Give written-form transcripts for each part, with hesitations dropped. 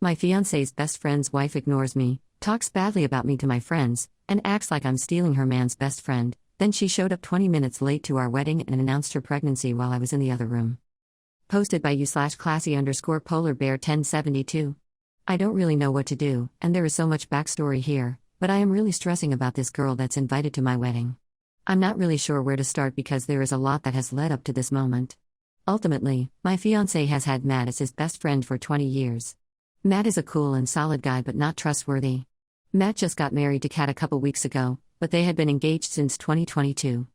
My fiancé's best friend's wife ignores me, talks badly about me to my friends, and acts like I'm stealing her man's best friend. Then she showed up 20 minutes late to our wedding and announced her pregnancy while I was in the other room. Posted by you/classy_polar bear 1072. I don't really know what to do, and there is so much backstory here, but I am really stressing about this girl that's invited to my wedding. I'm not really sure where to start because there is a lot that has led up to this moment. Ultimately, my fiancé has had Matt as his best friend for 20 years. Matt is a cool and solid guy but not trustworthy. Matt just got married to Kat a couple weeks ago, but they had been engaged since 2022.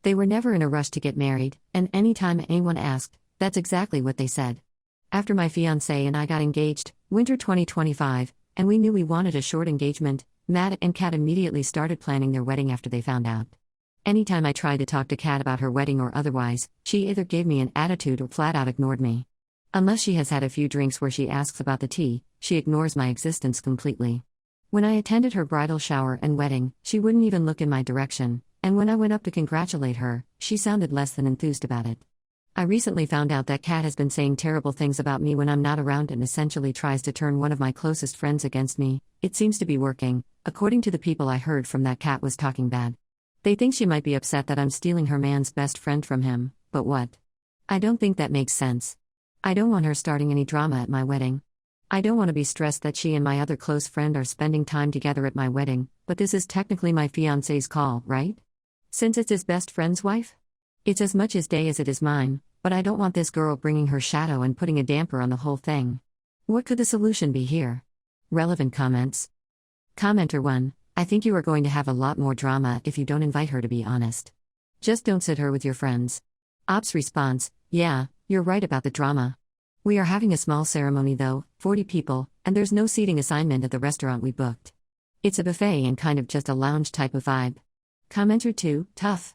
They were never in a rush to get married, and anytime anyone asked, that's exactly what they said. After my fiancé and I got engaged, winter 2025, and we knew we wanted a short engagement, Matt and Kat immediately started planning their wedding after they found out. Anytime I tried to talk to Kat about her wedding or otherwise, she either gave me an attitude or flat out ignored me. Unless she has had a few drinks where she asks about the tea, she ignores my existence completely. When I attended her bridal shower and wedding, she wouldn't even look in my direction, and when I went up to congratulate her, she sounded less than enthused about it. I recently found out that Kat has been saying terrible things about me when I'm not around and essentially tries to turn one of my closest friends against me. It seems to be working. According to the people I heard from, that Kat was talking bad. They think she might be upset that I'm stealing her man's best friend from him, but what? I don't think that makes sense. I don't want her starting any drama at my wedding. I don't want to be stressed that she and my other close friend are spending time together at my wedding, but this is technically my fiancé's call, right? Since it's his best friend's wife? It's as much his day as it is mine, but I don't want this girl bringing her shadow and putting a damper on the whole thing. What could the solution be here? Relevant comments. Commenter 1, I think you are going to have a lot more drama if you don't invite her, to be honest. Just don't sit her with your friends. Ops response, yeah, you're right about the drama. We are having a small ceremony though, 40 people, and there's no seating assignment at the restaurant we booked. It's a buffet and kind of just a lounge type of vibe. Commenter 2, tough.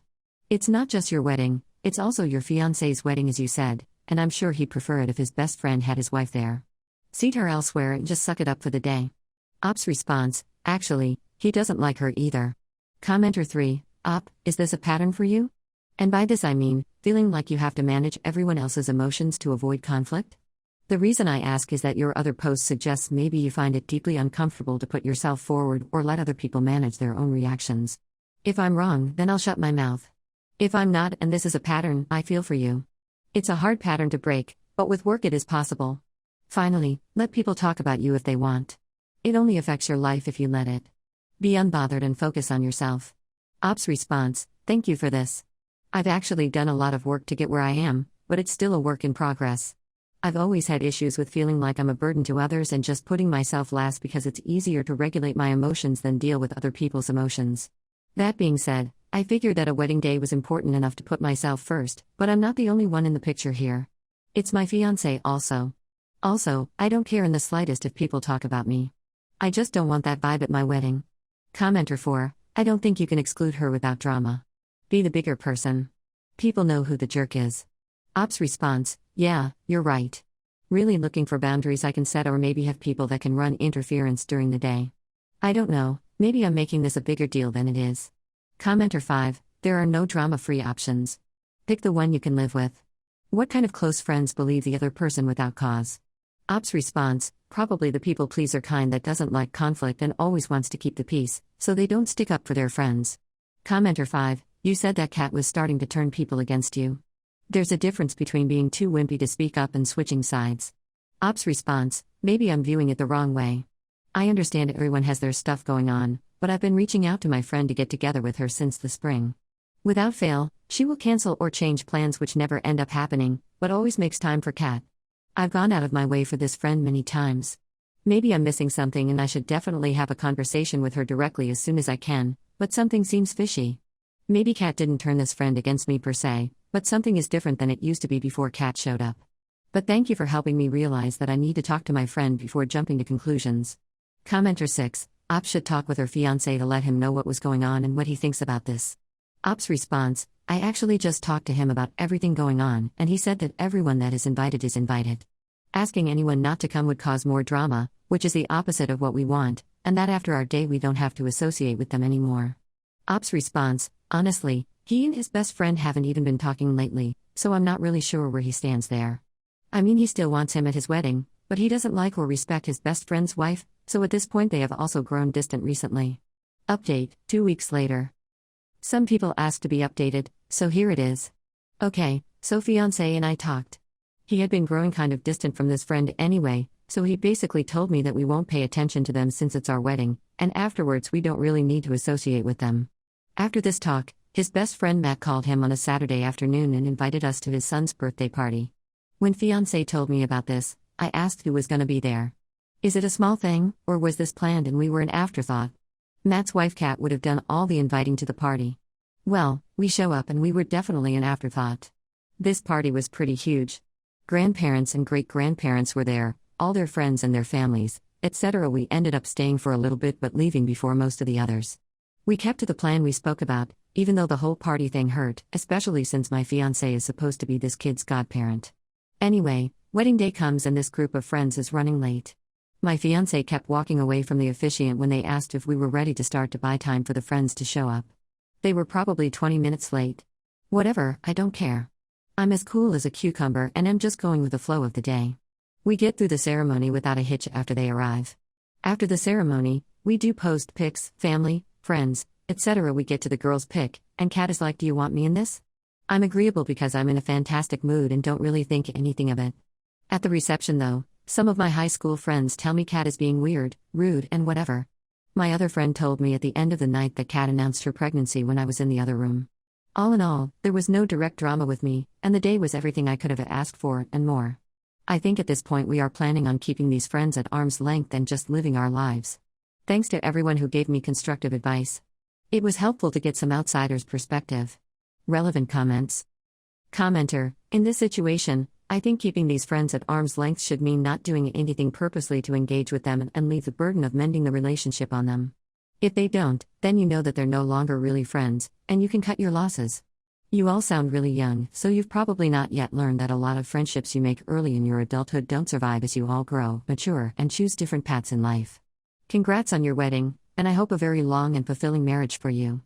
It's not just your wedding, it's also your fiancé's wedding as you said, and I'm sure he'd prefer it if his best friend had his wife there. Seat her elsewhere and just suck it up for the day. Ops response, actually, he doesn't like her either. Commenter 3, Op, is this a pattern for you? And by this I mean, feeling like you have to manage everyone else's emotions to avoid conflict? The reason I ask is that your other post suggests maybe you find it deeply uncomfortable to put yourself forward or let other people manage their own reactions. If I'm wrong, then I'll shut my mouth. If I'm not and this is a pattern, I feel for you. It's a hard pattern to break, but with work it is possible. Finally, let people talk about you if they want. It only affects your life if you let it. Be unbothered and focus on yourself. Ops response, thank you for this. I've actually done a lot of work to get where I am, but it's still a work in progress. I've always had issues with feeling like I'm a burden to others and just putting myself last because it's easier to regulate my emotions than deal with other people's emotions. That being said, I figured that a wedding day was important enough to put myself first, but I'm not the only one in the picture here. It's my fiancé also. Also, I don't care in the slightest if people talk about me. I just don't want that vibe at my wedding. Commenter 4, I don't think you can exclude her without drama. Be the bigger person. People know who the jerk is. Ops response, yeah, you're right. Really looking for boundaries I can set or maybe have people that can run interference during the day. I don't know, maybe I'm making this a bigger deal than it is. Commenter 5, there are no drama-free options. Pick the one you can live with. What kind of close friends believe the other person without cause? Ops response, probably the people-pleaser kind that doesn't like conflict and always wants to keep the peace, so they don't stick up for their friends. Commenter 5, you said that Kat was starting to turn people against you. There's a difference between being too wimpy to speak up and switching sides. Ops response, maybe I'm viewing it the wrong way. I understand everyone has their stuff going on, but I've been reaching out to my friend to get together with her since the spring. Without fail, she will cancel or change plans which never end up happening, but always makes time for Kat. I've gone out of my way for this friend many times. Maybe I'm missing something and I should definitely have a conversation with her directly as soon as I can, but something seems fishy. Maybe Kat didn't turn this friend against me per se, but something is different than it used to be before Kat showed up. But thank you for helping me realize that I need to talk to my friend before jumping to conclusions. Commenter 6, Ops should talk with her fiancé to let him know what was going on and what he thinks about this. Ops response, I actually just talked to him about everything going on and he said that everyone that is invited is invited. Asking anyone not to come would cause more drama, which is the opposite of what we want, and that after our day we don't have to associate with them anymore. Ops response, honestly, he and his best friend haven't even been talking lately, so I'm not really sure where he stands there. I mean, he still wants him at his wedding, but he doesn't like or respect his best friend's wife, so at this point they have also grown distant recently. Update, 2 weeks later. Some people asked to be updated, so here it is. Okay, so fiancé and I talked. He had been growing kind of distant from this friend anyway, so he basically told me that we won't pay attention to them since it's our wedding, and afterwards we don't really need to associate with them. After this talk, his best friend Matt called him on a Saturday afternoon and invited us to his son's birthday party. When fiancé told me about this, I asked who was going to be there. Is it a small thing, or was this planned and we were an afterthought? Matt's wife Kat would have done all the inviting to the party. Well, we show up and we were definitely an afterthought. This party was pretty huge. Grandparents and great-grandparents were there, all their friends and their families, etc. We ended up staying for a little bit but leaving before most of the others. We kept to the plan we spoke about, even though the whole party thing hurt, especially since my fiancé is supposed to be this kid's godparent. Anyway, wedding day comes and this group of friends is running late. My fiancé kept walking away from the officiant when they asked if we were ready to start to buy time for the friends to show up. They were probably 20 minutes late. Whatever, I don't care. I'm as cool as a cucumber and am just going with the flow of the day. We get through the ceremony without a hitch after they arrive. After the ceremony, we do post pics, family, friends, etc. We get to the girl's pic, and Kat is like, "Do you want me in this?" I'm agreeable because I'm in a fantastic mood and don't really think anything of it. At the reception though, some of my high school friends tell me Kat is being weird, rude, and whatever. My other friend told me at the end of the night that Kat announced her pregnancy when I was in the other room. All in all, there was no direct drama with me, and the day was everything I could have asked for, and more. I think at this point we are planning on keeping these friends at arm's length and just living our lives. Thanks to everyone who gave me constructive advice. It was helpful to get some outsider's perspective. Relevant comments. Commenter, in this situation, I think keeping these friends at arm's length should mean not doing anything purposely to engage with them and leave the burden of mending the relationship on them. If they don't, then you know that they're no longer really friends, and you can cut your losses. You all sound really young, so you've probably not yet learned that a lot of friendships you make early in your adulthood don't survive as you all grow, mature, and choose different paths in life. Congrats on your wedding, and I hope a very long and fulfilling marriage for you.